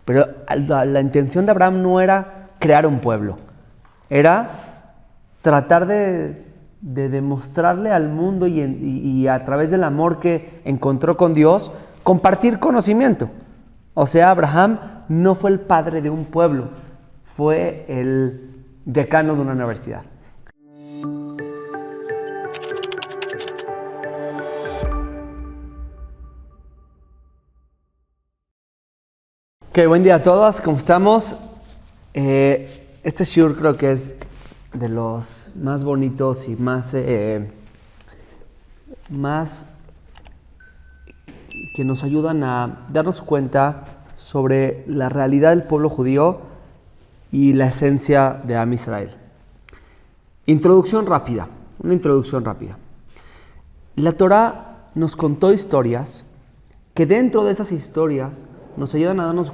Pero la intención de Abraham no era crear un pueblo, era tratar de demostrarle al mundo y a través del amor que encontró con Dios, compartir conocimiento. O sea, Abraham no fue el padre de un pueblo, fue el decano de una universidad. Buen día a todos, ¿cómo estamos? Este shiur creo que es de los más bonitos y más que nos ayudan a darnos cuenta sobre la realidad del pueblo judío y la esencia de Am Israel. Una introducción rápida. La Torá nos contó historias que dentro de esas historias nos ayudan a darnos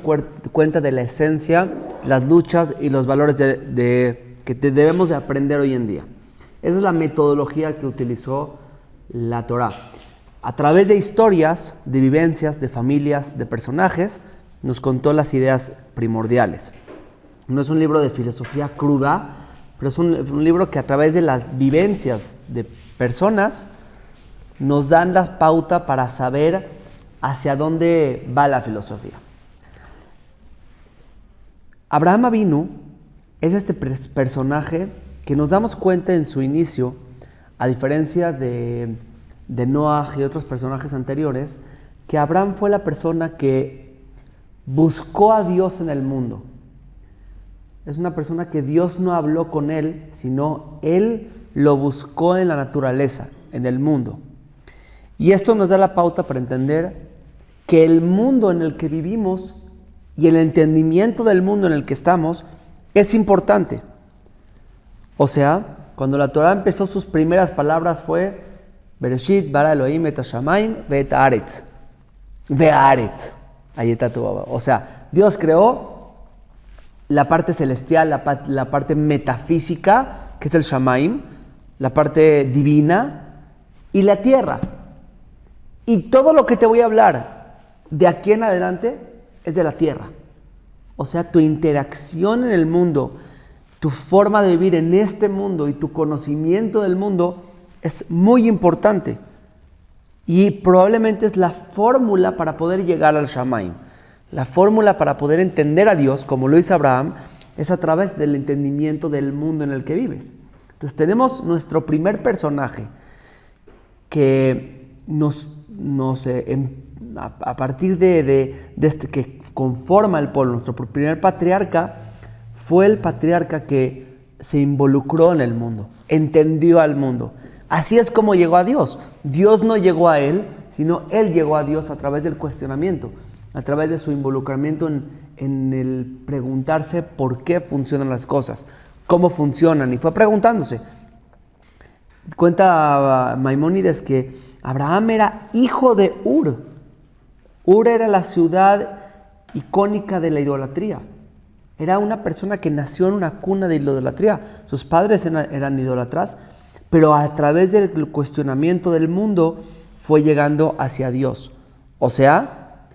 cuenta de la esencia, las luchas y los valores que debemos de aprender hoy en día. Esa es la metodología que utilizó la Torá. A través de historias, de vivencias, de familias, de personajes, nos contó las ideas primordiales. No es un libro de filosofía cruda, pero es un libro que a través de las vivencias de personas nos dan la pauta para saber hacia dónde va la filosofía. Abraham Avinu es este personaje que nos damos cuenta en su inicio, a diferencia de Noaj y otros personajes anteriores, que Abraham fue la persona que buscó a Dios en el mundo. Es una persona que Dios no habló con él, sino él lo buscó en la naturaleza, en el mundo. Y esto nos da la pauta para entender que el mundo en el que vivimos y el entendimiento del mundo en el que estamos es importante. O sea, cuando la Torá empezó, sus primeras palabras fue Bereshit bara Elohim et hashamayim ve'et haaretz. Ve'aretz. Ahí está tu baba. O sea, Dios creó la parte celestial, la parte metafísica, que es el Shamaim, la parte divina, y la tierra. Y todo lo que te voy a hablar de aquí en adelante es de la tierra. O sea, tu interacción en el mundo, tu forma de vivir en este mundo y tu conocimiento del mundo es muy importante. Y probablemente es la fórmula para poder llegar al Shamaim. La fórmula para poder entender a Dios, como lo hizo Abraham, es a través del entendimiento del mundo en el que vives. Entonces tenemos nuestro primer personaje que a partir de este que conforma el pueblo, nuestro primer patriarca, fue el patriarca que se involucró en el mundo, entendió al mundo. Así es como llegó a Dios. Dios no llegó a él, sino él llegó a Dios a través del cuestionamiento, a través de su involucramiento en el preguntarse por qué funcionan las cosas, cómo funcionan, y fue preguntándose. Cuenta Maimónides que Abraham era hijo de Ur. Ur era la ciudad icónica de la idolatría. Era una persona que nació en una cuna de idolatría. Sus padres eran idólatras, pero a través del cuestionamiento del mundo fue llegando hacia Dios. O sea,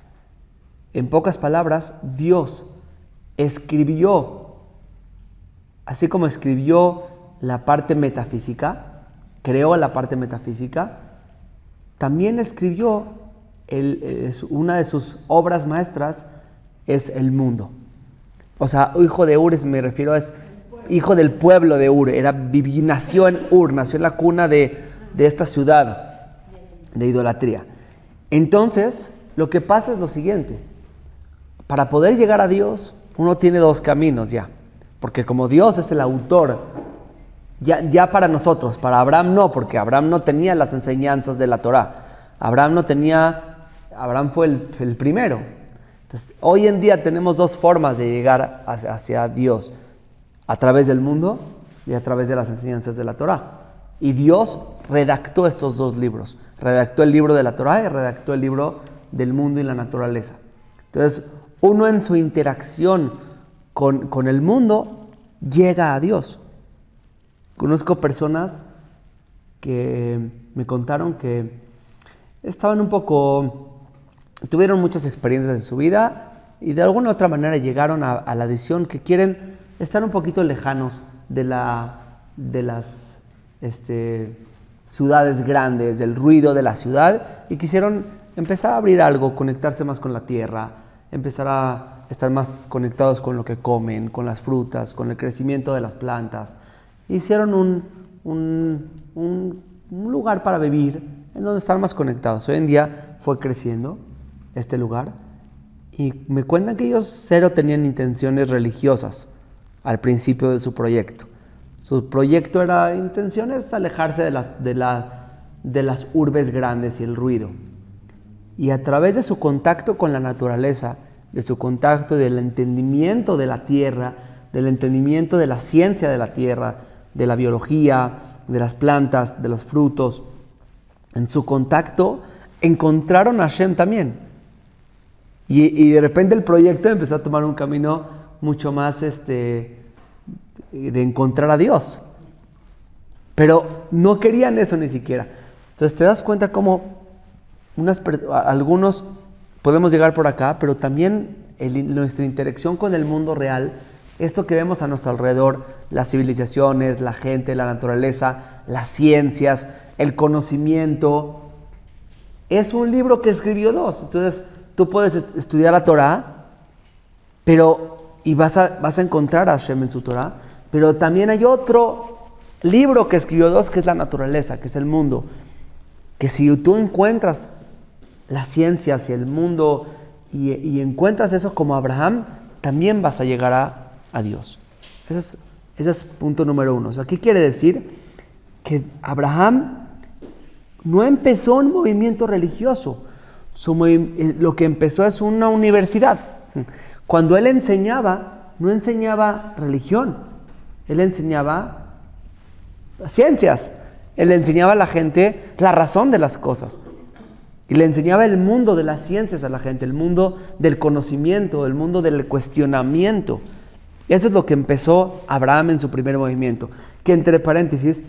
en pocas palabras, Dios escribió, así como escribió la parte metafísica, creó la parte metafísica, también escribió una de sus obras maestras, es el mundo. O sea, hijo de Ur, me refiero, es hijo del pueblo de Ur. Nació en Ur, nació en la cuna de esta ciudad de idolatría. Entonces, lo que pasa es lo siguiente. Para poder llegar a Dios, uno tiene dos caminos ya. Porque como Dios es el autor, ya para nosotros, para Abraham no, porque Abraham no tenía las enseñanzas de la Torá. Abraham fue el primero. Entonces, hoy en día tenemos dos formas de llegar hacia Dios. A través del mundo y a través de las enseñanzas de la Torá. Y Dios redactó estos dos libros. Redactó el libro de la Torá y redactó el libro del mundo y la naturaleza. Entonces, uno en su interacción con el mundo llega a Dios. Conozco personas que me contaron que tuvieron muchas experiencias en su vida y de alguna u otra manera llegaron a la decisión que quieren estar un poquito lejanos de las ciudades grandes, del ruido de la ciudad, y quisieron empezar a abrir algo, conectarse más con la tierra, empezar a estar más conectados con lo que comen, con las frutas, con el crecimiento de las plantas. Hicieron un lugar para vivir en donde estar más conectados. Hoy en día fue creciendo este lugar y me cuentan que ellos cero tenían intenciones religiosas al principio de su proyecto. Su proyecto era intenciones alejarse de las urbes grandes y el ruido. Y a través de su contacto con la naturaleza, de su contacto y del entendimiento de la tierra, del entendimiento de la ciencia de la tierra, de la biología, de las plantas, de los frutos, en su contacto encontraron a Hashem también. Y de repente el proyecto empezó a tomar un camino mucho más de encontrar a Dios. Pero no querían eso ni siquiera. Entonces te das cuenta cómo algunos podemos llegar por acá, pero también nuestra interacción con el mundo real, esto que vemos a nuestro alrededor, las civilizaciones, la gente, la naturaleza, las ciencias, el conocimiento, es un libro que escribió Dios. Entonces tú puedes estudiar la Torah, y vas a encontrar a Hashem en su Torah, pero también hay otro libro que escribió Dios, que es la naturaleza, que es el mundo, que si tú encuentras las ciencias y el mundo y encuentras eso como Abraham, también vas a llegar a Dios. Ese es punto número 1. O sea, ¿qué quiere decir? Que Abraham no empezó un movimiento religioso. Lo que empezó es una universidad. Cuando él enseñaba, no enseñaba religión, él enseñaba ciencias. Él enseñaba a la gente la razón de las cosas. Y le enseñaba el mundo de las ciencias a la gente, el mundo del conocimiento, el mundo del cuestionamiento. Eso es lo que empezó Abraham en su primer movimiento. Que entre paréntesis,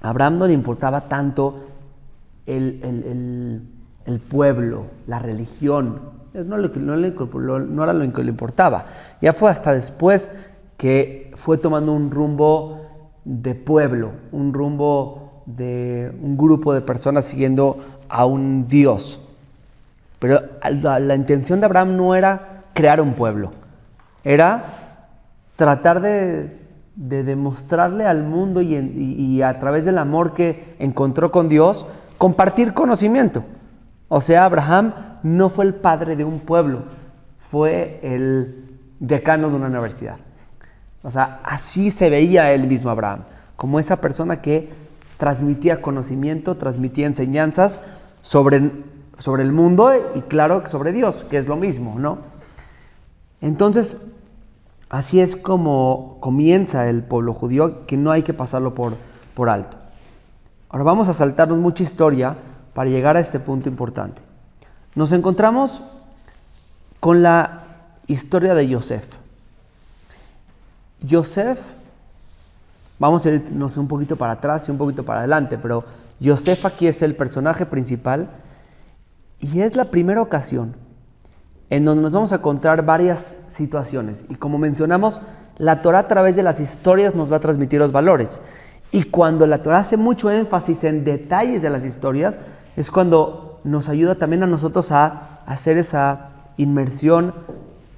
a Abraham no le importaba tanto el pueblo, la religión. No era lo que le importaba. Ya fue hasta después que fue tomando un rumbo de pueblo, un rumbo de un grupo de personas siguiendo a un Dios. Pero la intención de Abraham no era crear un pueblo, era tratar de demostrarle al mundo y a través del amor que encontró con Dios, compartir conocimiento. O sea, Abraham no fue el padre de un pueblo, fue el decano de una universidad. O sea, así se veía él mismo Abraham, como esa persona que transmitía conocimiento, transmitía enseñanzas sobre el mundo y claro, sobre Dios, que es lo mismo, ¿no? Entonces, así es como comienza el pueblo judío, que no hay que pasarlo por alto. Ahora vamos a saltarnos mucha historia para llegar a este punto importante. Nos encontramos con la historia de Yosef. Yosef, vamos a irnos un poquito para atrás y un poquito para adelante, pero Yosef aquí es el personaje principal y es la primera ocasión en donde nos vamos a encontrar varias situaciones. Y como mencionamos, la Torah a través de las historias nos va a transmitir los valores. Y cuando la Torah hace mucho énfasis en detalles de las historias, es cuando nos ayuda también a nosotros a hacer esa inmersión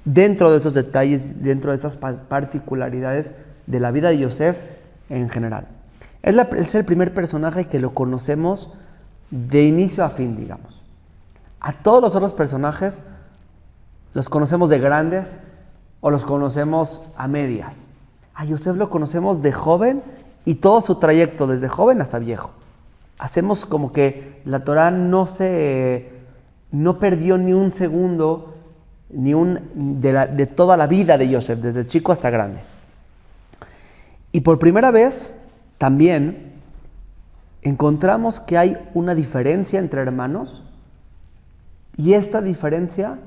dentro de esos detalles, dentro de esas particularidades de la vida de Yosef en general. Es el primer personaje que lo conocemos de inicio a fin, digamos. A todos los otros personajes los conocemos de grandes o los conocemos a medias. A Yosef lo conocemos de joven y todo su trayecto, desde joven hasta viejo. Hacemos como que la Torah no perdió ni un segundo de toda la vida de Yosef, desde chico hasta grande. Y por primera vez también encontramos que hay una diferencia entre hermanos y esta diferencia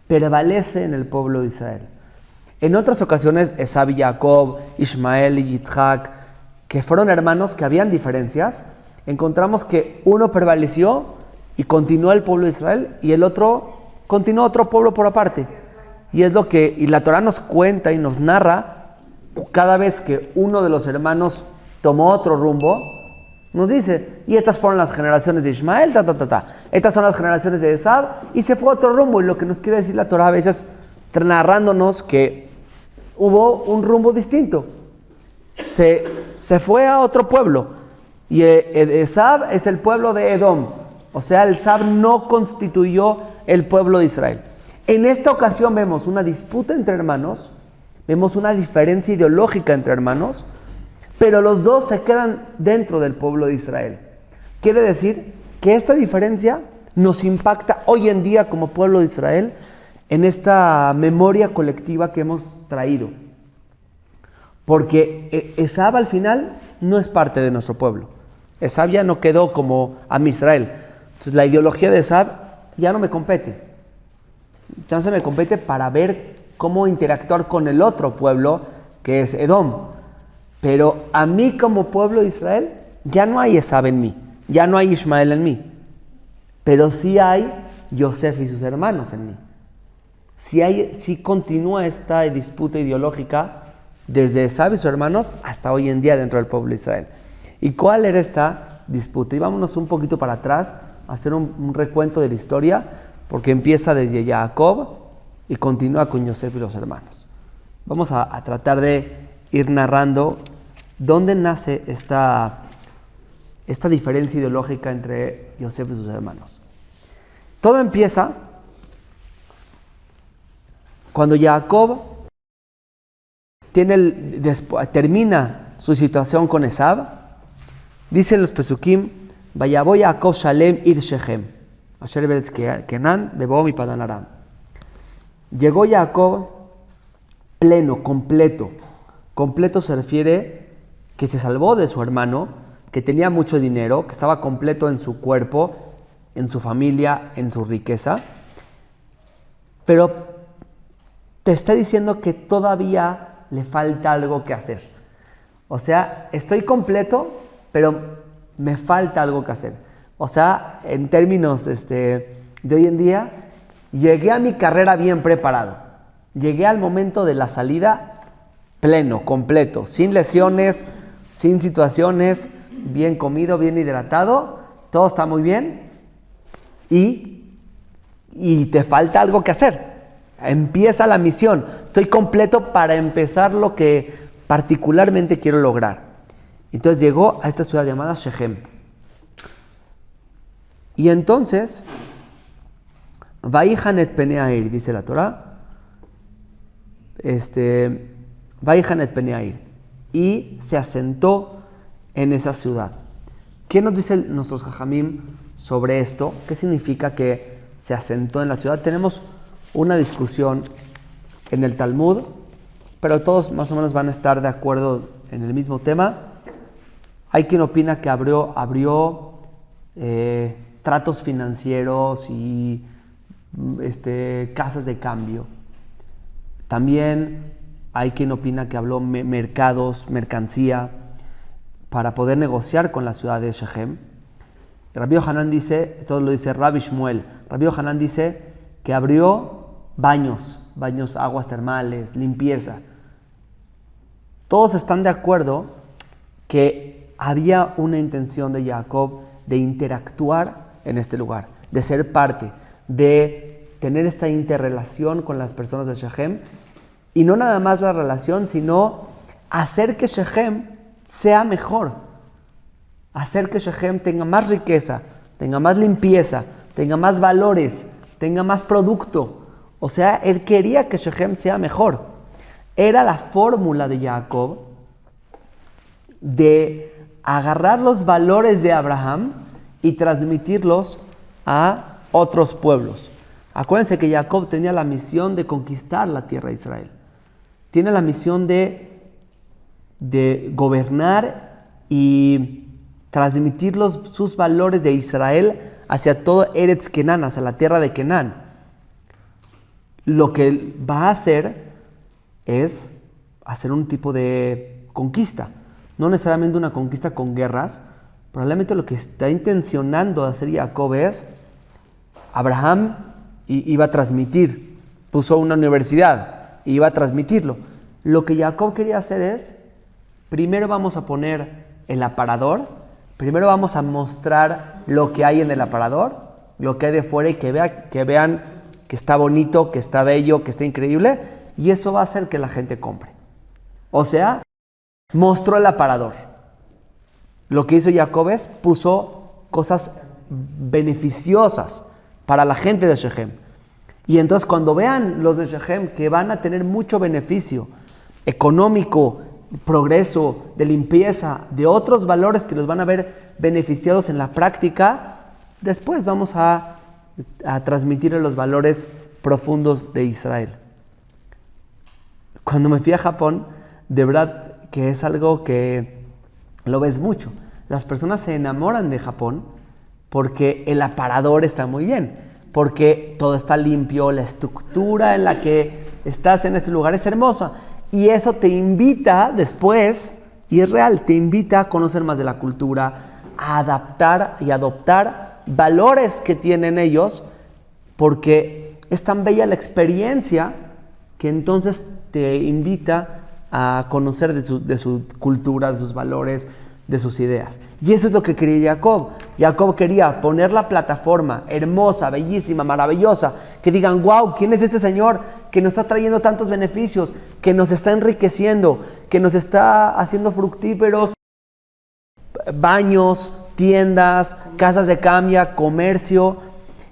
prevalece en el pueblo de Israel. En otras ocasiones, Esab y Jacob, Ismael y Yitzhak, que fueron hermanos que habían diferencias, encontramos que uno prevaleció y continuó el pueblo de Israel y el otro continuó otro pueblo por aparte. Y es lo que, y la Torah nos cuenta y nos narra cada vez que uno de los hermanos tomó otro rumbo, nos dice, y estas fueron las generaciones de Ismael, Estas son las generaciones de Esab, y se fue a otro rumbo. Y lo que nos quiere decir la Torah a veces narrándonos que hubo un rumbo distinto. Se fue a otro pueblo. Y Esab es el pueblo de Edom. O sea, el Esab no constituyó el pueblo de Israel. En esta ocasión vemos una disputa entre hermanos, vemos una diferencia ideológica entre hermanos, pero los dos se quedan dentro del pueblo de Israel. Quiere decir que esta diferencia nos impacta hoy en día como pueblo de Israel en esta memoria colectiva que hemos traído. Porque Esab al final no es parte de nuestro pueblo. Esab ya no quedó como Am Israel. Entonces la ideología de Esab ya no me compete. Chance me compete para ver cómo interactuar con el otro pueblo que es Edom. Pero a mí como pueblo de Israel ya no hay Esab en mí, ya no hay Ismael en mí. Pero sí hay Yosef y sus hermanos en mí. Sí continúa esta disputa ideológica desde Esab y sus hermanos hasta hoy en día dentro del pueblo de Israel. ¿Y cuál era esta disputa? Y vámonos un poquito para atrás a hacer un recuento de la historia, porque empieza desde Jacob y continúa con Yosef y los hermanos. Vamos a tratar de ir narrando dónde nace esta diferencia ideológica entre Yosef y sus hermanos. Todo empieza cuando Jacob termina su situación con Esab. Dicen los Pesukim, Vayavo Jacob Shalem ir Shechem, Asher Beretz Kenan, Bebo mi Padan Aram. Llegó Jacob pleno, completo. Completo se refiere que se salvó de su hermano, que tenía mucho dinero, que estaba completo en su cuerpo, en su familia, en su riqueza. Pero te está diciendo que todavía le falta algo que hacer. O sea, estoy completo, pero me falta algo que hacer. O sea, en términos de hoy en día, llegué a mi carrera bien preparado. Llegué al momento de la salida pleno, completo, sin lesiones, sin situaciones, bien comido, bien hidratado, todo está muy bien y te falta algo que hacer. Empieza la misión. Estoy completo para empezar lo que particularmente quiero lograr. Entonces llegó a esta ciudad llamada Shechem. Y entonces, Vaihan et Peneair, dice la Torah, Vaihan et Peneair, y se asentó en esa ciudad. ¿Qué nos dicen nuestros jajamim sobre esto? ¿Qué significa que se asentó en la ciudad? Tenemos una discusión en el Talmud, pero todos más o menos van a estar de acuerdo en el mismo tema. Hay quien opina que abrió tratos financieros y casas de cambio. También hay quien opina que habló mercados, mercancía, para poder negociar con la ciudad de Shechem. Rabbi Yohanan dice, esto lo dice Rabbi Shmuel, Rabbi Yohanan dice que abrió baños, aguas termales, limpieza. Todos están de acuerdo que había una intención de Jacob de interactuar en este lugar, de ser parte, de tener esta interrelación con las personas de Shechem, y no nada más la relación, sino hacer que Shechem sea mejor, hacer que Shechem tenga más riqueza, tenga más limpieza, tenga más valores, tenga más producto. O sea, él quería que Shechem sea mejor. Era la fórmula de Jacob de agarrar los valores de Abraham y transmitirlos a otros pueblos. Acuérdense que Jacob tenía la misión de conquistar la tierra de Israel. Tiene la misión de gobernar y transmitir sus valores de Israel hacia todo Eretz Kenan, hacia la tierra de Kenan. Lo que él va a hacer es hacer un tipo de conquista. No necesariamente una conquista con guerras. Probablemente lo que está intencionando hacer Jacob es, Abraham iba a transmitir puso una universidad y iba a transmitirlo. Lo que Jacob quería hacer es, primero vamos a poner el aparador, primero vamos a mostrar lo que hay en el aparador, lo que hay de fuera y que vean que está bonito, que está bello, que está increíble, y eso va a hacer que la gente compre. O sea, mostró el aparador. Lo que hizo Jacob es, puso cosas beneficiosas para la gente de Shechem. Y entonces cuando vean los de Shechem que van a tener mucho beneficio económico, progreso, de limpieza, de otros valores que los van a ver beneficiados en la práctica, después vamos a transmitir los valores profundos de Israel. Cuando me fui a Japón, de verdad que es algo que lo ves mucho. Las personas se enamoran de Japón porque el aparador está muy bien, porque todo está limpio, la estructura en la que estás en este lugar es hermosa. Y eso te invita después, y es real, te invita a conocer más de la cultura, a adaptar y adoptar valores que tienen ellos, porque es tan bella la experiencia que entonces te invita a conocer de su cultura, de sus valores, de sus ideas. Y eso es lo que quería Jacob. Jacob quería poner la plataforma hermosa, bellísima, maravillosa, que digan, wow, ¿quién es este señor que nos está trayendo tantos beneficios, que nos está enriqueciendo, que nos está haciendo fructíferos, baños, tiendas, casas de cambio, comercio?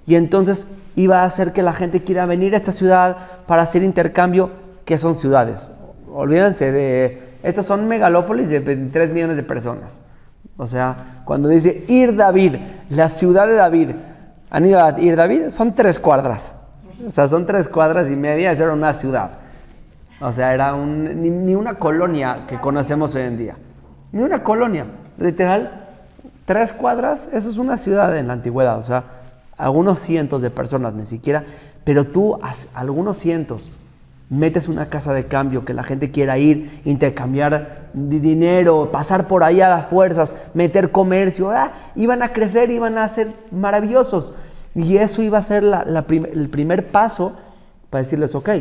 Y entonces iba a hacer que la gente quiera venir a esta ciudad para hacer intercambio, que son ciudades. Olvídense de... Estos son megalópolis de 23 millones de personas. O sea, cuando dice Ir David, la ciudad de David, ¿han ido a Ir David? Son 3 cuadras. O sea, son 3 cuadras y media, esa era una ciudad. O sea, era ni una colonia que conocemos hoy en día. Ni una colonia. Literal, 3 cuadras, eso es una ciudad en la antigüedad. O sea, algunos cientos de personas, ni siquiera. Pero tú, algunos cientos, metes una casa de cambio que la gente quiera ir, intercambiar dinero, pasar por ahí a las fuerzas, meter comercio, iban a crecer, iban a ser maravillosos. Y eso iba a ser el primer paso para decirles, ok,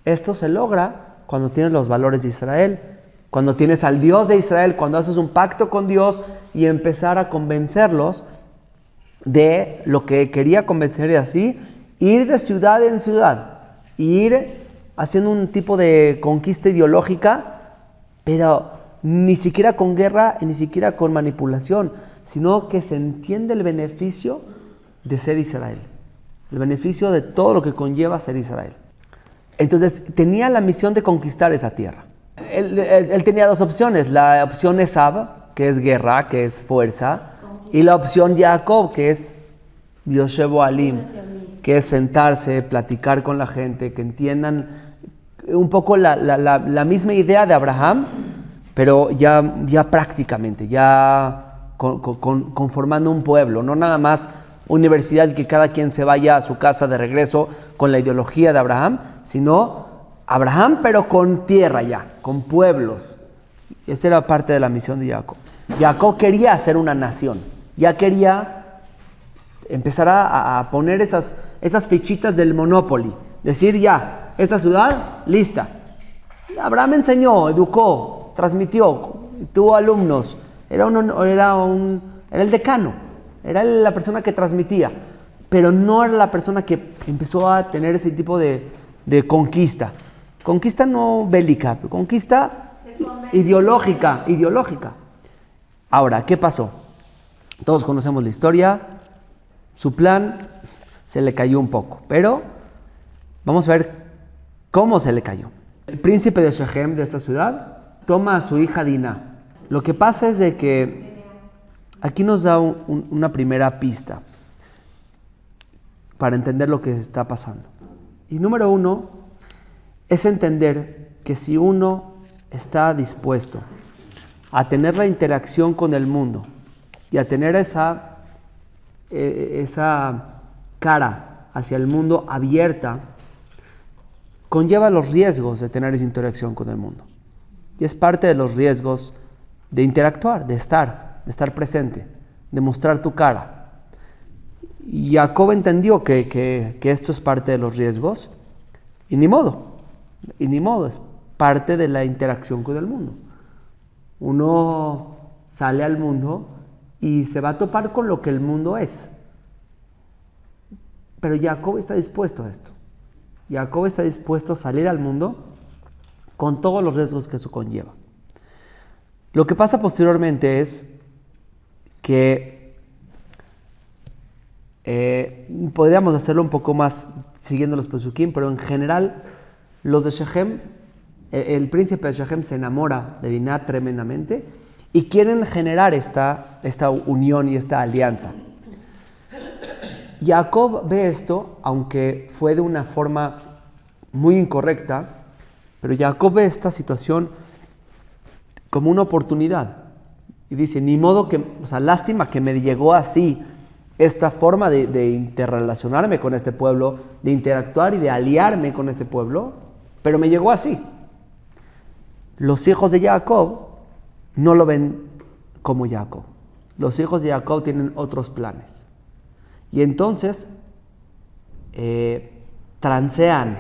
esto se logra cuando tienes los valores de Israel, cuando tienes al Dios de Israel, cuando haces un pacto con Dios y empezar a convencerlos de lo que quería convencer, y así ir de ciudad en ciudad, ir haciendo un tipo de conquista ideológica, pero ni siquiera con guerra y ni siquiera con manipulación, sino que se entiende el beneficio de ser Israel, el beneficio de todo lo que conlleva ser Israel. Entonces tenía la misión de conquistar esa tierra. Él tenía 2 opciones, la opción Esab, que es guerra, que es fuerza, y la opción Jacob, que es Yoshevo Alim, que es sentarse, platicar con la gente, que entiendan un poco la misma idea de Abraham, pero ya prácticamente, ya conformando un pueblo, no nada más universidad que cada quien se vaya a su casa de regreso con la ideología de Abraham, sino Abraham pero con tierra ya, con pueblos. Esa era parte de la misión de Jacob. Jacob quería hacer una nación, ya quería empezar a poner esas fichitas del Monopoly, decir ya, esta ciudad, lista. Abraham enseñó, educó, transmitió, tuvo alumnos, era el decano, era la persona que transmitía, pero no era la persona que empezó a tener ese tipo de conquista. Conquista no bélica, conquista ideológica. Ahora, ¿qué pasó? Todos conocemos la historia, su plan se le cayó un poco, pero vamos a ver cómo se le cayó. El príncipe de Shechem, de esta ciudad, toma a su hija Dinah. Lo que pasa es de que aquí nos da una primera pista para entender lo que está pasando. Y número 1 es entender que si uno está dispuesto a tener la interacción con el mundo y a tener esa cara hacia el mundo abierta, conlleva los riesgos de tener esa interacción con el mundo. Y es parte de los riesgos de interactuar, de estar presente, de mostrar tu cara. Y Jacob entendió que esto es parte de los riesgos Y ni modo, es parte de la interacción con el mundo. Uno sale al mundo y se va a topar con lo que el mundo es. Pero Jacob está dispuesto a esto. Jacob está dispuesto a salir al mundo con todos los riesgos que eso conlleva. Lo que pasa posteriormente es que podríamos hacerlo un poco más siguiendo los Pesukim, pero en general los de Shechem, el príncipe de Shechem se enamora de Dinah tremendamente y quieren generar esta unión y esta alianza. Jacob ve esto, aunque fue de una forma muy incorrecta, pero Jacob ve esta situación como una oportunidad. Y dice, ni modo que, lástima que me llegó así esta forma de interrelacionarme con este pueblo, de interactuar y de aliarme con este pueblo, pero me llegó así. Los hijos de Jacob no lo ven como Jacob. Los hijos de Jacob tienen otros planes. Y entonces transean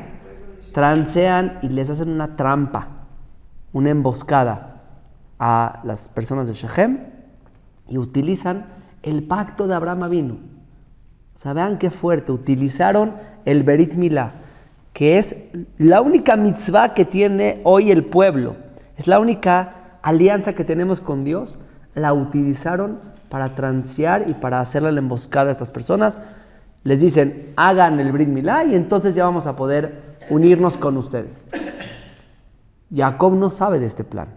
y les hacen una trampa, una emboscada a las personas de Shechem y utilizan el pacto de Abraham Avinu. O sea, vean qué fuerte. Utilizaron el Berit Milá, que es la única mitzvah que tiene hoy el pueblo. Es la única alianza que tenemos con Dios. La utilizaron para transear y para hacerle la emboscada a estas personas. Les dicen, hagan el Brit Milá y entonces ya vamos a poder unirnos con ustedes. Jacob no sabe de este plan.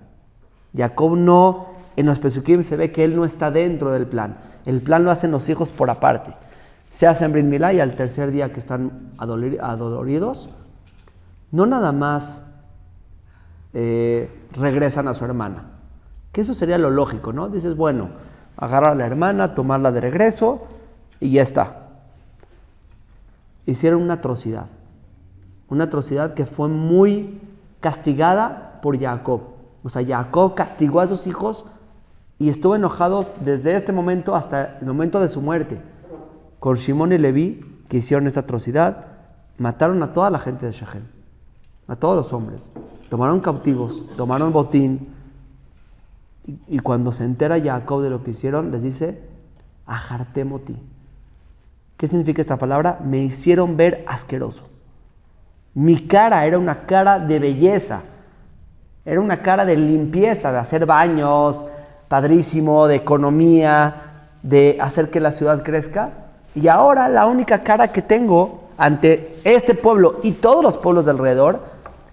Jacob no, en los Pesukim se ve que él no está dentro del plan. El plan lo hacen los hijos por aparte. Se hacen Brit Milá y al tercer día que están adoloridos, no nada más regresan a su hermana. Que eso sería lo lógico, ¿no? Dices, bueno, agarrar a la hermana, tomarla de regreso y ya está. Hicieron una atrocidad que fue muy castigada por Jacob. O sea, Jacob castigó a sus hijos y estuvo enojado desde este momento hasta el momento de su muerte. Con Shimón y Leví, que hicieron esta atrocidad, mataron a toda la gente de Shechem, a todos los hombres. Tomaron cautivos, tomaron botín. Y cuando se entera Jacob de lo que hicieron, les dice, Ajartemoti. ¿Qué significa esta palabra? Me hicieron ver asqueroso. Mi cara era una cara de belleza. Era una cara de limpieza, de hacer baños, padrísimo, de economía, de hacer que la ciudad crezca. Y ahora la única cara que tengo ante este pueblo y todos los pueblos de alrededor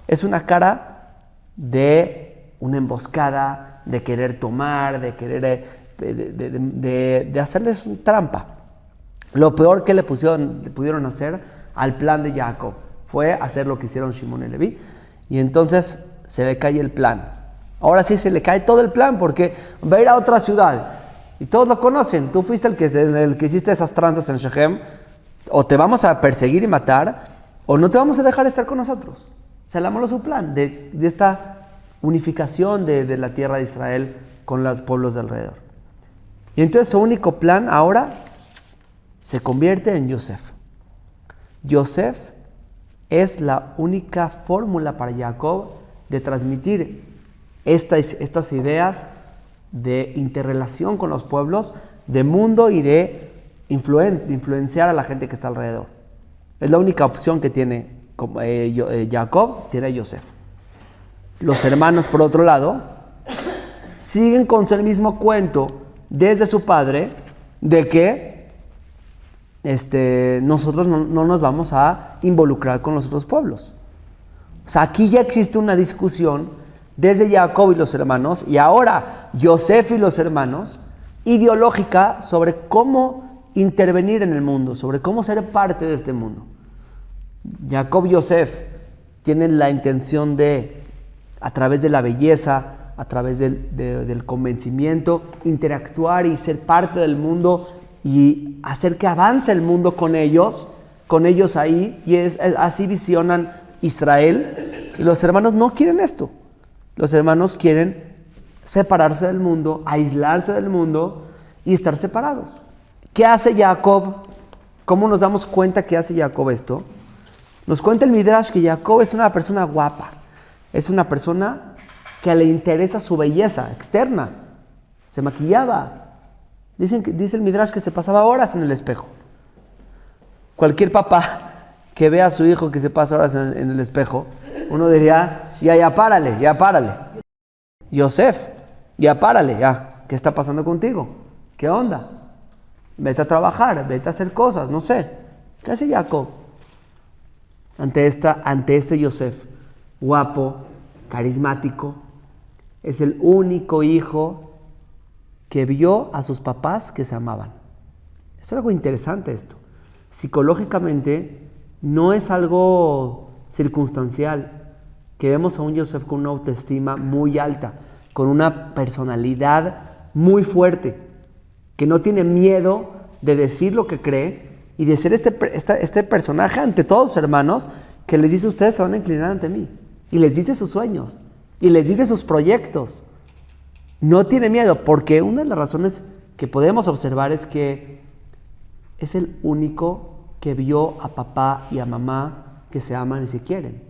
es una cara de una emboscada, de querer tomar, de querer de hacerles una trampa. Lo peor que le pudieron hacer al plan de Jacob fue hacer lo que hicieron Shimón y Leví. Y entonces se le cae el plan. Ahora sí se le cae todo el plan porque va a ir a otra ciudad. Y todos lo conocen. Tú fuiste el que hiciste esas tranzas en Shechem. O te vamos a perseguir y matar, o no te vamos a dejar estar con nosotros. Se le amoló su plan de esta unificación de la tierra de Israel con los pueblos de alrededor. Y entonces su único plan ahora se convierte en Yosef. Yosef es la única fórmula para Jacob de transmitir estas ideas de interrelación con los pueblos, de mundo y de influenciar a la gente que está alrededor. Es la única opción que tiene Jacob, tiene Yosef. Los hermanos, por otro lado, siguen con el mismo cuento desde su padre de que nosotros no nos vamos a involucrar con los otros pueblos. O sea, aquí ya existe una discusión desde Jacob y los hermanos, y ahora Yosef y los hermanos, ideológica sobre cómo intervenir en el mundo, sobre cómo ser parte de este mundo. Jacob y Yosef tienen la intención de, a través de la belleza, a través del convencimiento, interactuar y ser parte del mundo y hacer que avance el mundo con ellos ahí, y así visionan Israel. Y los hermanos no quieren esto. Los hermanos quieren separarse del mundo, aislarse del mundo y estar separados. ¿Qué hace Jacob? ¿Cómo nos damos cuenta que hace Jacob esto? Nos cuenta el Midrash que Jacob es una persona guapa. Es una persona que le interesa su belleza externa. Se maquillaba. Dice el Midrash que se pasaba horas en el espejo. Cualquier papá que vea a su hijo que se pasa horas en el espejo, uno diría, ya párale. Yosef, ya párale, ya. ¿Qué está pasando contigo? ¿Qué onda? Vete a trabajar, vete a hacer cosas, no sé. ¿Qué hace Jacob? Ante este Yosef, guapo, carismático, es el único hijo que vio a sus papás que se amaban. Es algo interesante esto. Psicológicamente no es algo circunstancial que vemos a un Yosef con una autoestima muy alta, con una personalidad muy fuerte, que no tiene miedo de decir lo que cree y de ser este personaje ante todos sus hermanos que les dice: ustedes se van a inclinar ante mí, y les dice sus sueños y les dice sus proyectos. No tiene miedo, porque una de las razones que podemos observar es que es el único que vio a papá y a mamá que se aman y se quieren.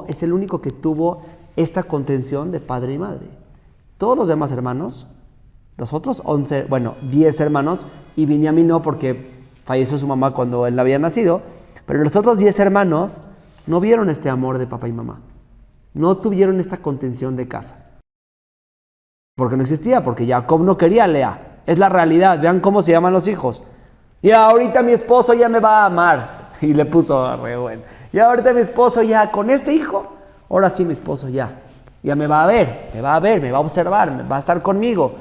Es el único que tuvo esta contención de padre y madre. Todos los demás hermanos, los otros 10 hermanos, y Binyamin no, porque falleció su mamá cuando él había nacido, pero los otros 10 hermanos no vieron este amor de papá y mamá. No tuvieron esta contención de casa. Porque no existía, porque Jacob no quería a Lea. Es la realidad, vean cómo se llaman los hijos. Y ahorita mi esposo ya me va a amar. Y le puso re bueno. Y ahorita mi esposo ya, con este hijo, ahora sí mi esposo ya me va a ver, me va a observar, va a estar conmigo.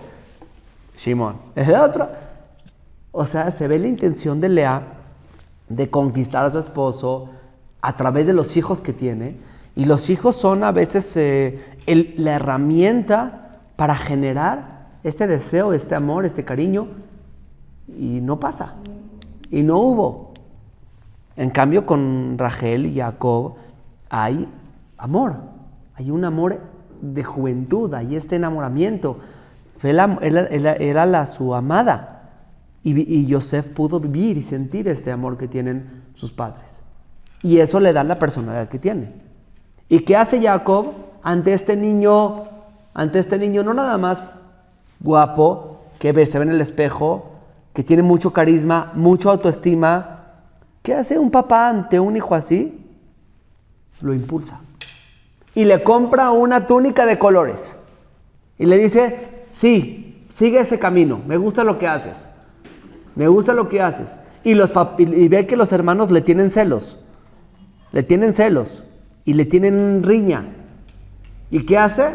Shimon, es de otro. O sea, se ve la intención de Lea de conquistar a su esposo a través de los hijos que tiene. Y los hijos son a veces la herramienta para generar este deseo, este amor, este cariño. Y no pasa. Y no hubo. En cambio, con Rachel y Jacob hay amor. Hay un amor de juventud, hay este enamoramiento. Era su amada. Y Yosef pudo vivir y sentir este amor que tienen sus padres. Y eso le da la personalidad que tiene. ¿Y qué hace Jacob ante este niño? No nada más guapo, que se ve en el espejo, que tiene mucho carisma, mucha autoestima. ¿Qué hace un papá ante un hijo así? Lo impulsa. Y le compra una túnica de colores. Y le dice: sí, sigue ese camino, me gusta lo que haces. Y ve que los hermanos le tienen celos. Y le tienen riña. ¿Y qué hace?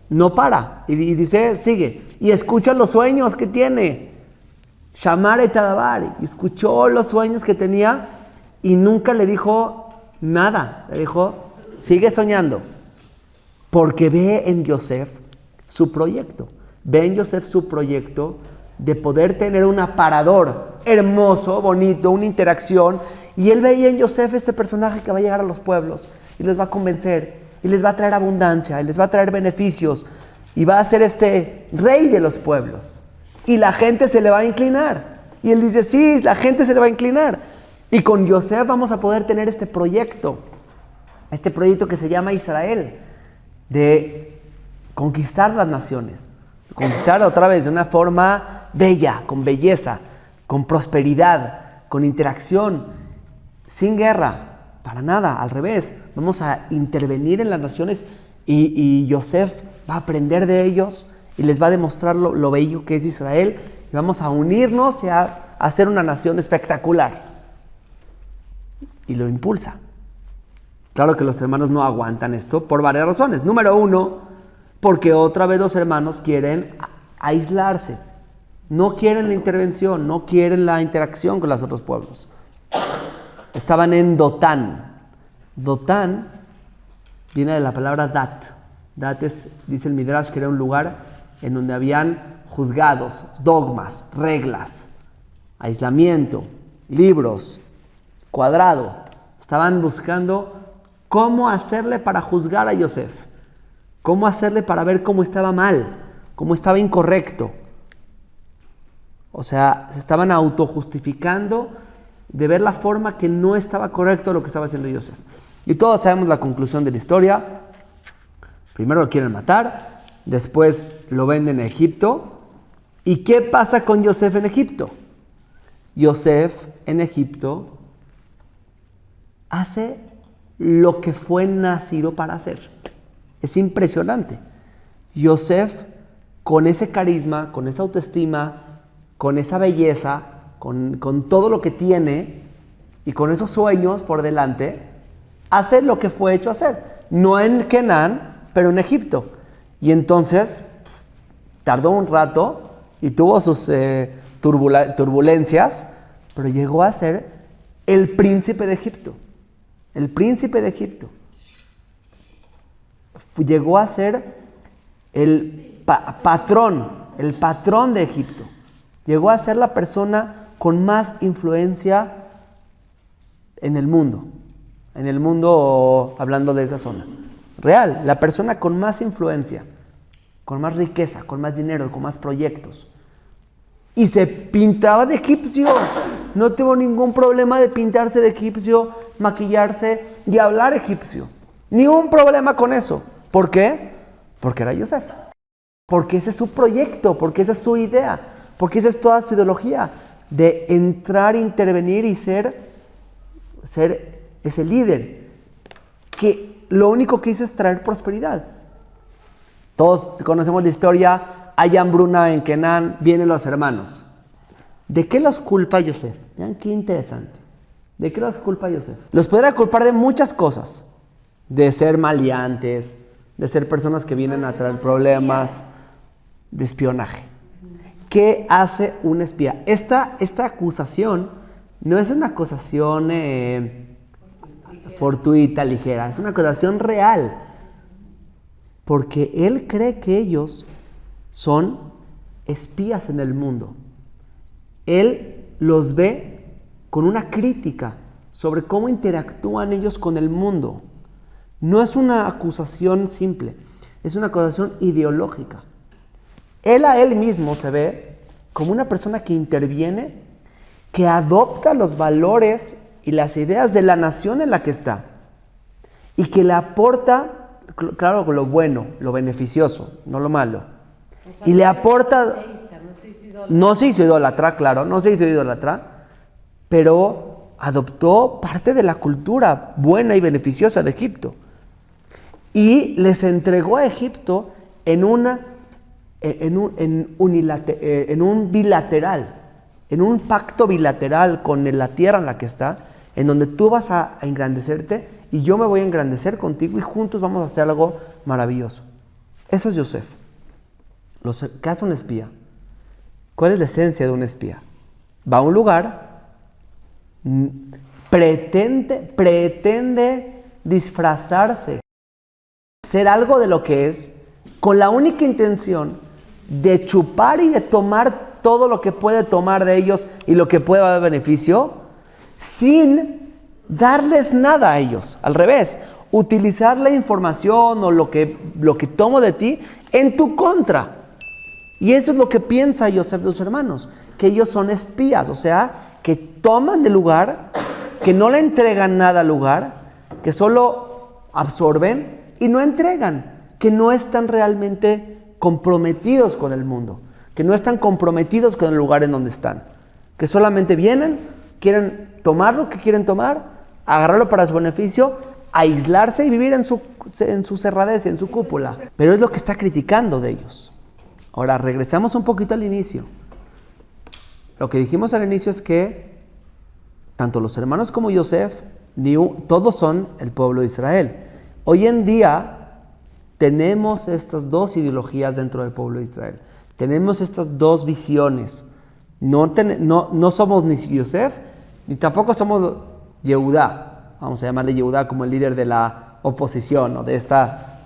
No para. Y dice: sigue. Y escucha los sueños que tiene. Shamar et Adabar. Y escuchó los sueños que tenía y nunca le dijo nada. Le dijo: sigue soñando. Porque ve en Yosef su proyecto. De poder tener un aparador hermoso, bonito, una interacción. Y él veía en Yosef este personaje que va a llegar a los pueblos y les va a convencer, y les va a traer abundancia, y les va a traer beneficios, y va a ser este rey de los pueblos. Y la gente se le va a inclinar. Y él dice: sí, la gente se le va a inclinar. Y con Yosef vamos a poder tener este proyecto que se llama Israel, de conquistar las naciones, conquistar otra vez de una forma bella, con belleza, con prosperidad, con interacción, sin guerra, para nada, al revés. Vamos a intervenir en las naciones y Yosef va a aprender de ellos y les va a demostrar lo bello que es Israel, y vamos a unirnos y a hacer una nación espectacular. Y lo impulsa. Claro que los hermanos no aguantan esto por varias razones. Número 1, porque otra vez los hermanos quieren aislarse. No quieren la intervención, no quieren la interacción con los otros pueblos. Estaban en Dotán. Dotán viene de la palabra Dat. Dat dice el Midrash, que era un lugar en donde habían juzgados, dogmas, reglas, aislamiento, libros, cuadrado. Estaban buscando cómo hacerle para juzgar a Yosef, cómo hacerle para ver cómo estaba mal, cómo estaba incorrecto. O sea, se estaban autojustificando de ver la forma que no estaba correcto lo que estaba haciendo Yosef. Y todos sabemos la conclusión de la historia. Primero lo quieren matar, después lo venden a Egipto. ¿Y qué pasa con Yosef en Egipto? Yosef en Egipto hace lo que fue nacido para hacer. Es impresionante. Yosef, con ese carisma, con esa autoestima, con esa belleza, con todo lo que tiene y con esos sueños por delante, hace lo que fue hecho hacer. No en Canaán, pero en Egipto. Y entonces tardó un rato y tuvo sus turbulencias, pero llegó a ser el príncipe de Egipto. El príncipe de Egipto. Llegó a ser el patrón de Egipto. Llegó a ser la persona con más influencia en el mundo hablando de esa zona. Real, la persona con más influencia, con más riqueza, con más dinero, con más proyectos. Y se pintaba de egipcio. No tuvo ningún problema de pintarse de egipcio, maquillarse y hablar egipcio. Ningún problema con eso. ¿Por qué? Porque era Yosef. Porque ese es su proyecto, porque esa es su idea, porque esa es toda su ideología de entrar, intervenir y ser ese líder que lo único que hizo es traer prosperidad. Todos conocemos la historia. Hay hambruna en Canaán, vienen los hermanos. ¿De qué los culpa Yosef? Vean qué interesante. ¿De qué los culpa Yosef? Los podría culpar de muchas cosas. De ser maleantes, de ser personas que vienen a traer problemas, de espionaje. ¿Qué hace un espía? Esta acusación no es una acusación fortuita, ligera. Es una acusación real. Porque él cree que ellos son espías en el mundo. Él los ve con una crítica sobre cómo interactúan ellos con el mundo. No es una acusación simple, es una acusación ideológica. Él a él mismo se ve como una persona que interviene, que adopta los valores y las ideas de la nación en la que está y que le aporta, claro, lo bueno, lo beneficioso, no lo malo. Y le aporta, no se hizo idólatra, claro, no se hizo idólatra, pero adoptó parte de la cultura buena y beneficiosa de Egipto. Y les entregó a Egipto en un bilateral, en un pacto bilateral con la tierra en la que está, en donde tú vas a engrandecerte y yo me voy a engrandecer contigo y juntos vamos a hacer algo maravilloso. Eso es Yosef. ¿Qué hace un espía? ¿Cuál es la esencia de un espía? Va a un lugar, pretende disfrazarse, ser algo de lo que es, con la única intención de chupar y de tomar todo lo que puede tomar de ellos y lo que pueda dar beneficio, sin darles nada a ellos. Al revés, utilizar la información o lo que tomo de ti en tu contra. Y eso es lo que piensa Yosef de sus hermanos, que ellos son espías, o sea, que toman del lugar, que no le entregan nada al lugar, que solo absorben y no entregan, que no están realmente comprometidos con el mundo, que no están comprometidos con el lugar en donde están, que solamente vienen, quieren tomar lo que quieren tomar, agarrarlo para su beneficio, aislarse y vivir en su cerradez, en su cúpula. Pero es lo que está criticando de ellos. Ahora, regresamos un poquito al inicio. Lo que dijimos al inicio es que tanto los hermanos como Yosef, todos son el pueblo de Israel. Hoy en día tenemos estas dos ideologías dentro del pueblo de Israel. Tenemos estas dos visiones. No somos ni Yosef, ni tampoco somos Yehudá. Vamos a llamarle Yehudá como el líder de la oposición, ¿no? de esta.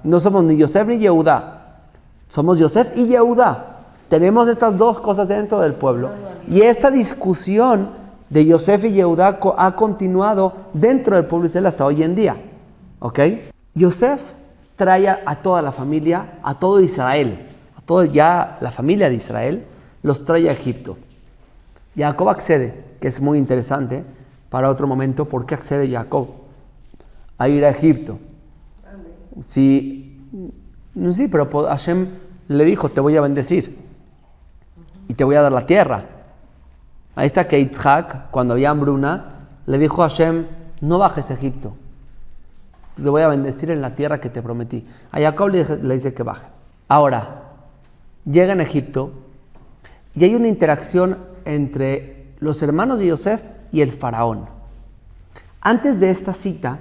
No somos ni Yosef ni Yehudá. Somos Yosef y Yehudá. Tenemos estas dos cosas dentro del pueblo. Y esta discusión de Yosef y Yehudá ha continuado dentro del pueblo de Israel hasta hoy en día. ¿Ok? Yosef trae a toda la familia, a todo Israel, a toda ya la familia de Israel, los trae a Egipto. Jacob accede. que es muy interesante para otro momento, ¿por qué accede Jacob a ir a Egipto? Sí, pero Hashem le dijo, te voy a bendecir y te voy a dar la tierra. Ahí está que Yitzhak, cuando había hambruna, le dijo a Hashem, no bajes a Egipto, te voy a bendecir en la tierra que te prometí. A Jacob le dice que baje. Ahora, llega en Egipto y hay una interacción entre los hermanos de Yosef y el faraón. Antes de esta cita,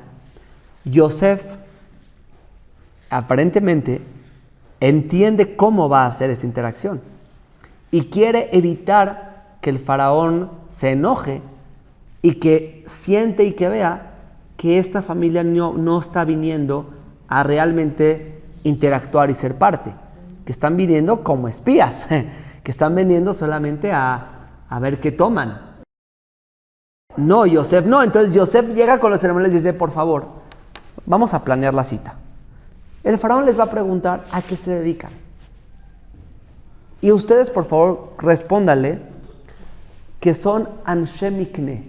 Yosef aparentemente entiende cómo va a ser esta interacción y quiere evitar que el faraón se enoje y que siente y que vea que esta familia no está viniendo a realmente interactuar y ser parte, que están viniendo como espías, que están viniendo solamente a ver qué toman. No, Yosef no. Entonces Yosef llega con los hermanos y les dice, por favor, vamos a planear la cita. El faraón les va a preguntar a qué se dedican. Y ustedes, por favor, respóndanle que son anshe mikne,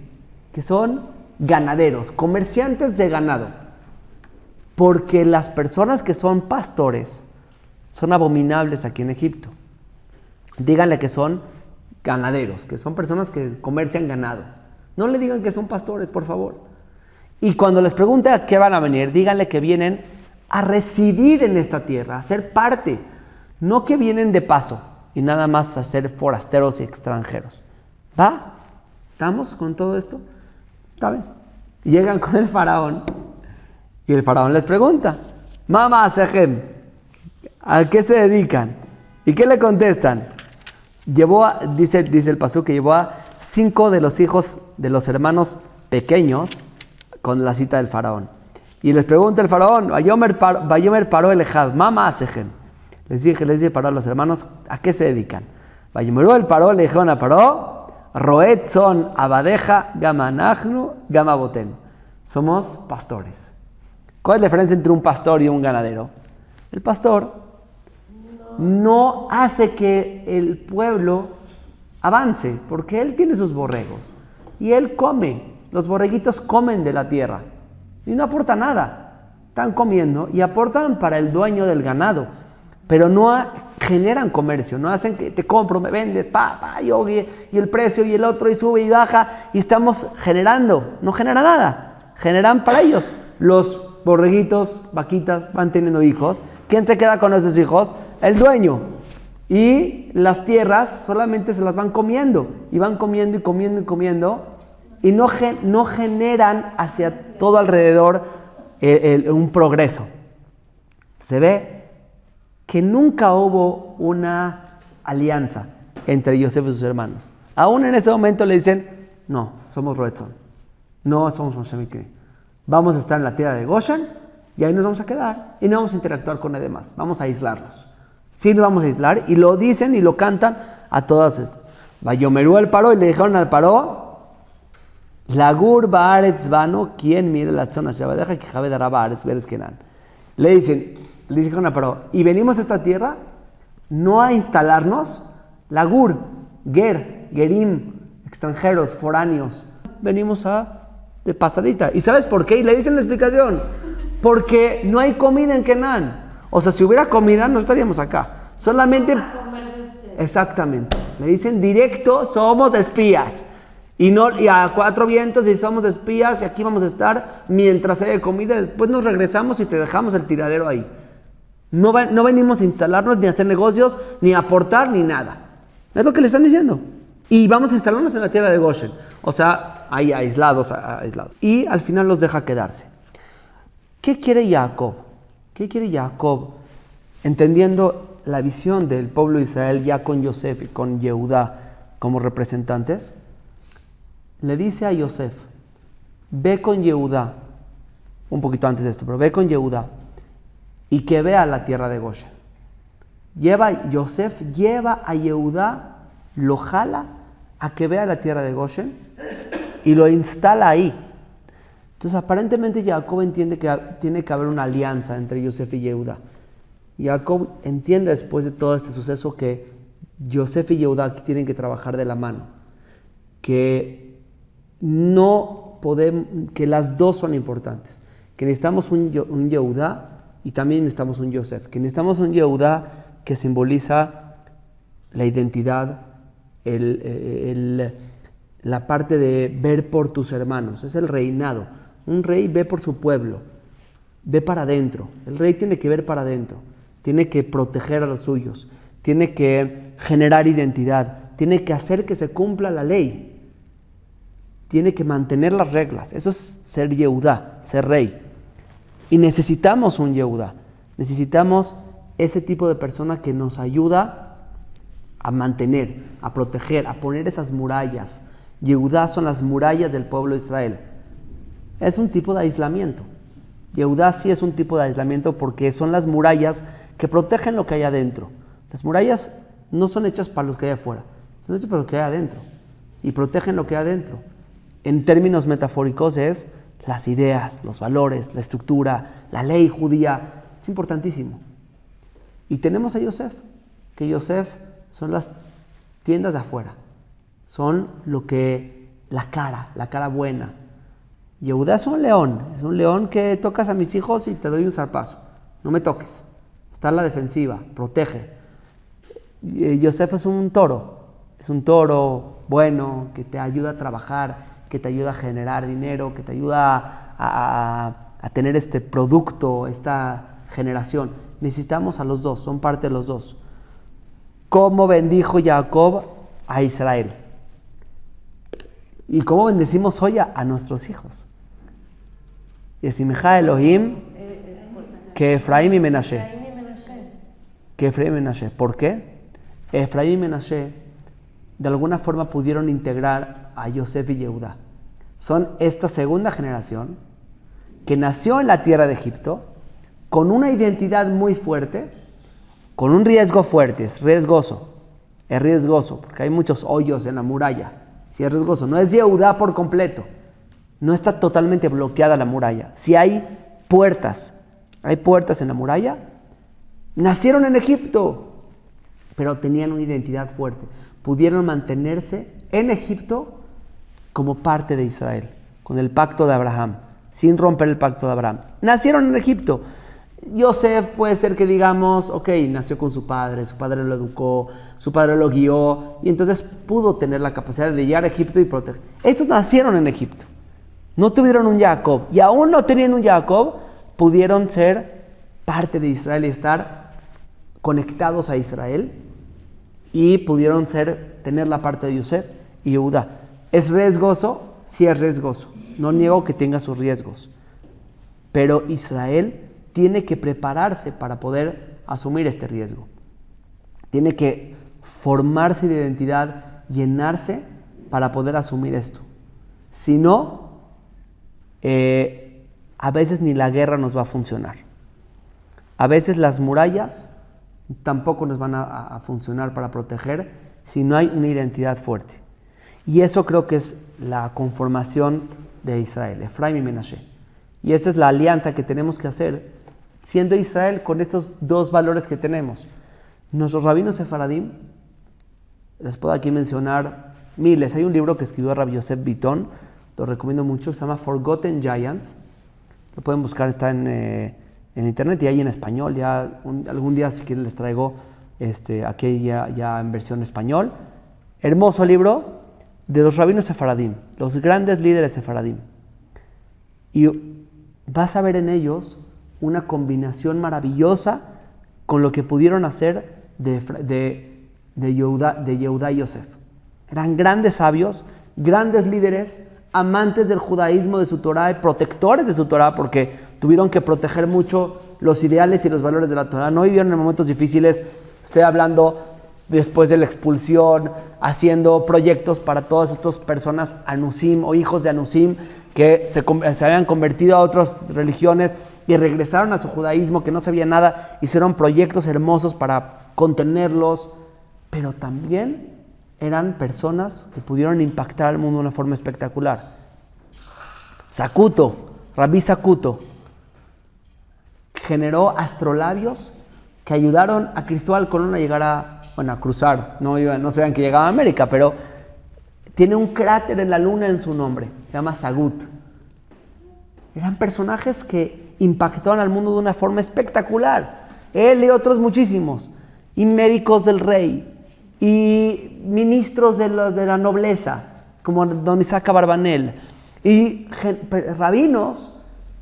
que son ganaderos, comerciantes de ganado. Porque las personas que son pastores son abominables aquí en Egipto. Díganle que son ganaderos, que son personas que comercian ganado. No le digan que son pastores, por favor. Y cuando les pregunte a qué van a venir, díganle que vienen a residir en esta tierra, a ser parte. No que vienen de paso y nada más a ser forasteros y extranjeros. ¿Va? ¿Estamos con todo esto? ¿Está bien? Llegan con el faraón y el faraón les pregunta, Mamá Sechem, ¿a qué se dedican? ¿Y qué le contestan? Dice el pasú que llevó a 5 de los hijos de los hermanos pequeños con la cita del faraón. Y les pregunta el faraón, Vayomer paró el ejad, Mamá Sechem. Les dice paró a los hermanos, ¿a qué se dedican? Vayomerú el paró, le dijeron a paró, Roet son abadeja, gama nachnu, gama boten. Somos pastores. ¿Cuál es la diferencia entre un pastor y un ganadero? El pastor no hace que el pueblo avance, porque él tiene sus borregos. Y él come. Los borreguitos comen de la tierra. Y no aporta nada. Están comiendo y aportan para el dueño del ganado. Pero no generan comercio, no hacen que te compro, me vendes, y el precio y el otro y sube y baja y estamos generando, no genera nada, generan para ellos. Los borreguitos, vaquitas van teniendo hijos, ¿quién se queda con esos hijos? El dueño. Y las tierras solamente se las van comiendo y van comiendo y comiendo y comiendo y no generan hacia todo alrededor un progreso. Se ve que nunca hubo una alianza entre Yosef y sus hermanos. Aún en ese momento le dicen, no, somos Roetzon, no somos Moshe Mikri. Vamos a estar en la tierra de Goshen y ahí nos vamos a quedar y no vamos a interactuar con nadie más. Vamos a aislarnos. Sí nos vamos a aislar y lo dicen y lo cantan a todas. Vayomerú el paró y le dijeron al paró, Lagur baaretz vano, ¿quién mire la zona shabadeja que jabe dará baaretz veres kenan? Le dijeron a paró, y venimos a esta tierra no a instalarnos, Lagur, Gerim, extranjeros, foráneos, venimos de pasadita. ¿Y sabes por qué? Y le dicen la explicación, porque no hay comida en Canaán. O sea, si hubiera comida no estaríamos acá. Solamente, exactamente, le dicen directo, somos espías. Y a 4 vientos y somos espías y aquí vamos a estar mientras haya comida. Después nos regresamos y te dejamos el tiradero ahí. No venimos a instalarnos, ni a hacer negocios, ni a aportar, ni nada. Es lo que le están diciendo. Y vamos a instalarnos en la tierra de Goshen. O sea, ahí aislados. Y al final los deja quedarse. ¿Qué quiere Jacob? ¿Qué quiere Jacob? Entendiendo la visión del pueblo de Israel ya con Yosef y con Yehudá como representantes, le dice a Yosef, ve con Yehudá, un poquito antes de esto, pero ve con Yehudá y que vea la tierra de Goshen. Yosef lleva a Yehudá, lo jala a que vea la tierra de Goshen y lo instala ahí. Entonces aparentemente Jacob entiende que tiene que haber una alianza entre Yosef y Yehudá. Jacob entiende después de todo este suceso que Yosef y Yehudá tienen que trabajar de la mano, que no podemos, que las dos son importantes, que necesitamos un Yehudá y también necesitamos un Yosef, que necesitamos un Yehudá que simboliza la identidad, la parte de ver por tus hermanos, es el reinado. Un rey ve por su pueblo, ve para adentro. El rey tiene que ver para adentro, tiene que proteger a los suyos, tiene que generar identidad, tiene que hacer que se cumpla la ley, tiene que mantener las reglas. Eso es ser Yehudá, ser rey. Y necesitamos un Yehudá, necesitamos ese tipo de persona que nos ayuda a mantener, a proteger, a poner esas murallas. Yehudá son las murallas del pueblo de Israel. Es un tipo de aislamiento. Yehudá sí es un tipo de aislamiento porque son las murallas que protegen lo que hay adentro. Las murallas no son hechas para los que hay afuera, son hechas para lo que hay adentro y protegen lo que hay adentro. En términos metafóricos es las ideas, los valores, la estructura, la ley judía. Es importantísimo. Y tenemos a Yosef, que Yosef son las tiendas de afuera, son la cara buena. Yehudá es un león que tocas a mis hijos y te doy un zarpazo. No me toques, está en la defensiva, protege. Yosef es un toro bueno que te ayuda a trabajar, que te ayuda a generar dinero, que te ayuda a tener este producto, esta generación. Necesitamos a los dos, son parte de los dos. ¿Cómo bendijo Jacob a Israel? ¿Y cómo bendecimos hoy a nuestros hijos? Yesimcha Elohim que Efraim y Menashe. Que Efraim y Menashe. ¿Por qué? Efraim y Menashe de alguna forma pudieron integrar a Yosef y Yehudá. Son esta segunda generación que nació en la tierra de Egipto con una identidad muy fuerte, con un riesgo fuerte, es riesgoso porque hay muchos hoyos en la muralla, sí es riesgoso, no es Yehudá por completo, no está totalmente bloqueada la muralla, sí hay puertas en la muralla, nacieron en Egipto, pero tenían una identidad fuerte, pudieron mantenerse en Egipto como parte de Israel, con el pacto de Abraham, sin romper el pacto de Abraham. Nacieron en Egipto. Yosef puede ser que digamos, nació con su padre lo educó, su padre lo guió, y entonces pudo tener la capacidad de llegar a Egipto y proteger. Estos nacieron en Egipto, no tuvieron un Jacob, y aún no teniendo un Jacob, pudieron ser parte de Israel y estar conectados a Israel, y pudieron tener la parte de Yosef y Yehudá. ¿Es riesgoso? Sí es riesgoso, no niego que tenga sus riesgos, pero Israel tiene que prepararse para poder asumir este riesgo. Tiene que formarse de identidad, llenarse para poder asumir esto. Si no, a veces ni la guerra nos va a funcionar. A veces las murallas tampoco nos van a funcionar para proteger si no hay una identidad fuerte. Y eso creo que es la conformación de Israel, Efraim y Menashe. Y esa es la alianza que tenemos que hacer siendo Israel con estos dos valores que tenemos. Nuestros rabinos sefaradim, les puedo aquí mencionar miles. Hay un libro que escribió Rabbi Yosef Bitton, lo recomiendo mucho, se llama Forgotten Giants. Lo pueden buscar, está en internet y hay en español. Ya algún día, si quieren, les traigo aquí ya en versión español. Hermoso libro de los rabinos sefaradim, los grandes líderes sefaradim. Y vas a ver en ellos una combinación maravillosa con lo que pudieron hacer de Yehudá y Yosef. Eran grandes sabios, grandes líderes, amantes del judaísmo, de su Torah y protectores de su Torah, porque tuvieron que proteger mucho los ideales y los valores de la Torah. No vivieron en momentos difíciles. Estoy hablando después de la expulsión, haciendo proyectos para todas estas personas anusim o hijos de anusim que se habían convertido a otras religiones y regresaron a su judaísmo, que no sabía nada, hicieron proyectos hermosos para contenerlos, pero también eran personas que pudieron impactar al mundo de una forma espectacular. Rabbi Zacuto, generó astrolabios que ayudaron a Cristóbal Colón a llegar a cruzar, no sabían que llegaba a América, pero tiene un cráter en la luna en su nombre, se llama Sagut. Eran personajes que impactaron al mundo de una forma espectacular. Él y otros muchísimos, y médicos del rey, y ministros de la nobleza, como don Isaac Abarbanel, y rabinos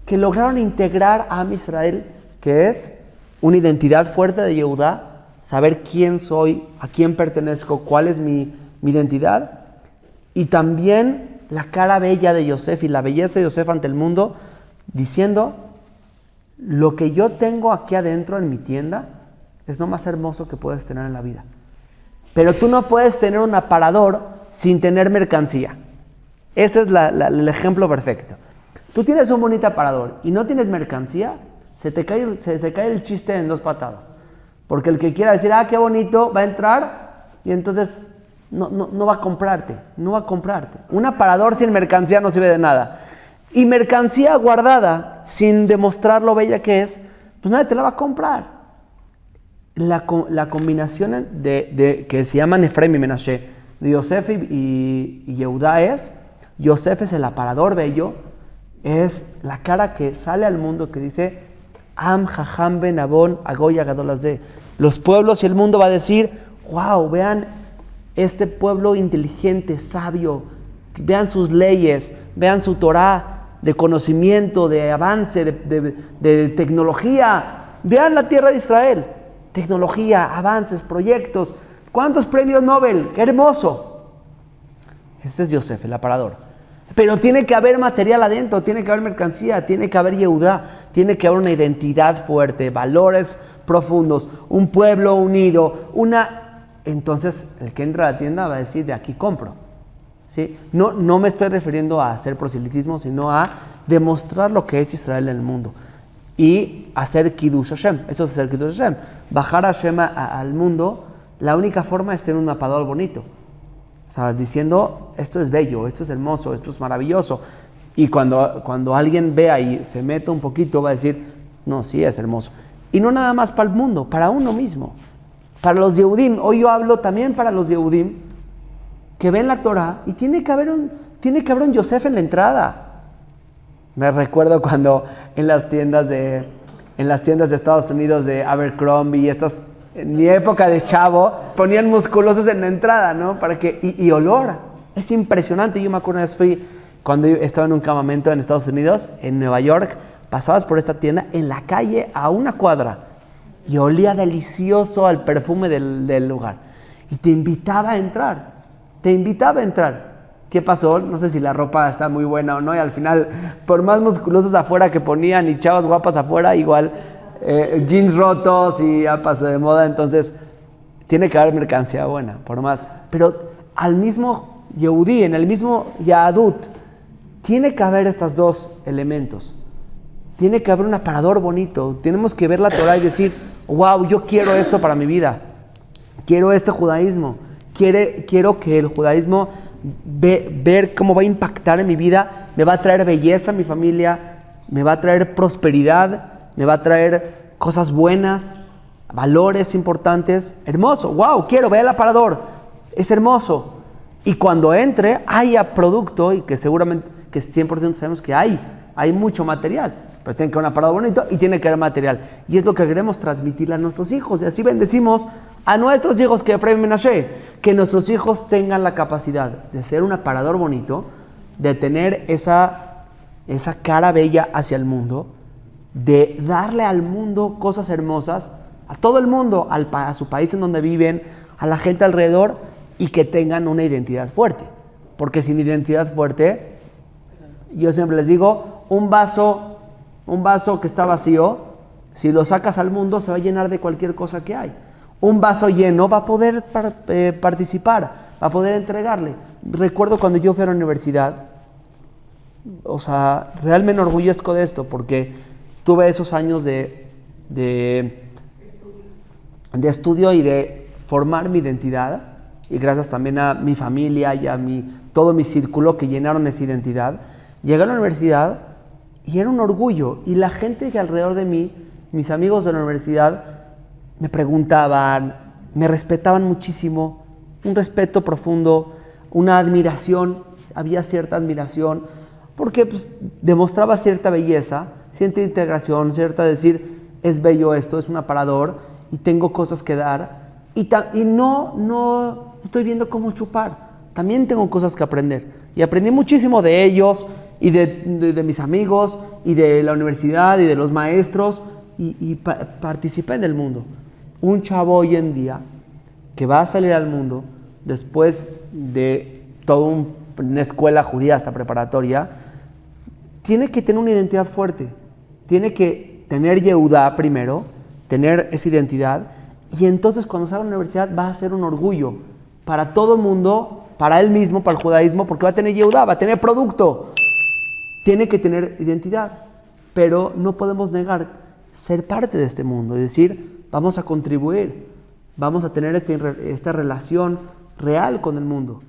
que lograron integrar a Am Israel, que es una identidad fuerte de Yehudá, saber quién soy, a quién pertenezco, cuál es mi identidad, y también la cara bella de Yosef y la belleza de Yosef ante el mundo, diciendo, lo que yo tengo aquí adentro en mi tienda es lo más hermoso que puedes tener en la vida. Pero tú no puedes tener un aparador sin tener mercancía. Ese es el ejemplo perfecto. Tú tienes un bonito aparador y no tienes mercancía, se te cae el chiste en 2 patadas. Porque el que quiera decir, qué bonito, va a entrar y entonces no va a comprarte. No va a comprarte. Un aparador sin mercancía no sirve de nada. Y mercancía guardada, sin demostrar lo bella que es, pues nadie te la va a comprar. La combinación que se llaman Efraim y Menashe, de Yosef y Yehudá es, Yosef es el aparador bello, es la cara que sale al mundo que dice, Am Jajam Ben Abon Agoya Gadolazé. Los pueblos y el mundo va a decir, wow, vean este pueblo inteligente, sabio, vean sus leyes, vean su Torah, de conocimiento, de avance, de tecnología. Vean la tierra de Israel. Tecnología, avances, proyectos. ¿Cuántos premios Nobel? ¡Qué hermoso! Este es Yosef, el aparador. Pero tiene que haber material adentro, tiene que haber mercancía, tiene que haber Yehudá, tiene que haber una identidad fuerte, valores profundos, un pueblo unido, Entonces, el que entra a la tienda va a decir, de aquí compro. ¿Sí? No me estoy refiriendo a hacer proselitismo, sino a demostrar lo que es Israel en el mundo. Y hacer Kiddush Hashem. Eso es hacer Kiddush Hashem. Bajar a Hashem al mundo, la única forma es tener un aparador bonito. O sea, diciendo, esto es bello, esto es hermoso, esto es maravilloso. Y cuando alguien vea y se mete un poquito, va a decir, no, sí es hermoso. Y no nada más para el mundo, para uno mismo. Para los Yehudim. Hoy yo hablo también para los Yehudim, que ven la Torah y tiene que haber un Yosef en la entrada. Me recuerdo cuando en las tiendas de Estados Unidos de Abercrombie, en mi época de chavo, ponían musculosos en la entrada, ¿no? Y olor. Es impresionante. Yo me acuerdo una vez cuando estaba en un campamento en Estados Unidos, en Nueva York, pasabas por esta tienda en la calle a 1 cuadra y olía delicioso al perfume del lugar. Y te invitaba a entrar. ¿Qué pasó? No sé si la ropa está muy buena o no, y al final, por más musculosos afuera que ponían y chavas guapas afuera, igual jeans rotos y ya pasó de moda, entonces tiene que haber mercancía buena, por más. Pero al mismo Yehudí, en el mismo Yahadut, tiene que haber estos 2 elementos. Tiene que haber un aparador bonito. Tenemos que ver la Torah y decir, wow, yo quiero esto para mi vida. Quiero este judaísmo. Quiero que el judaísmo ver cómo va a impactar en mi vida, me va a traer belleza a mi familia, me va a traer prosperidad, me va a traer cosas buenas, valores importantes. Hermoso, wow, ve el aparador, es hermoso. Y cuando entre, haya producto, y que seguramente, que 100% sabemos que hay mucho material, pero tiene que haber un aparador bonito y tiene que haber material. Y es lo que queremos transmitirle a nuestros hijos. Y así bendecimos a nuestros hijos que Efraim y Menashe, que nuestros hijos tengan la capacidad de ser un aparador bonito, de tener esa cara bella hacia el mundo, de darle al mundo cosas hermosas, a todo el mundo, a su país en donde viven, a la gente alrededor, y que tengan una identidad fuerte. Porque sin identidad fuerte, yo siempre les digo, un vaso que está vacío, si lo sacas al mundo se va a llenar de cualquier cosa que hay. Un vaso lleno va a poder participar, va a poder entregarle. Recuerdo cuando yo fui a la universidad, o sea, realmente me enorgullezco de esto, porque tuve esos años de estudio y de formar mi identidad, y gracias también a mi familia y a todo mi círculo que llenaron esa identidad. Llegué a la universidad y era un orgullo, y la gente que alrededor de mí, mis amigos de la universidad, me preguntaban, me respetaban muchísimo, un respeto profundo. una admiración, había cierta admiración, porque pues, demostraba cierta belleza, cierta integración, cierta decir, es bello esto, es un aparador, y tengo cosas que dar, y no estoy viendo cómo chupar, también tengo cosas que aprender, y aprendí muchísimo de ellos, y de mis amigos, y de la universidad, y de los maestros, y participé en el mundo. Un chavo hoy en día, que va a salir al mundo, después de toda una escuela judía hasta preparatoria, tiene que tener una identidad fuerte, tiene que tener Yehudá primero, tener esa identidad, y entonces cuando salga a la universidad va a ser un orgullo para todo el mundo, para él mismo, para el judaísmo, porque va a tener Yehudá, va a tener producto, tiene que tener identidad, pero no podemos negar ser parte de este mundo, es decir, vamos a contribuir, vamos a tener esta relación real con el mundo.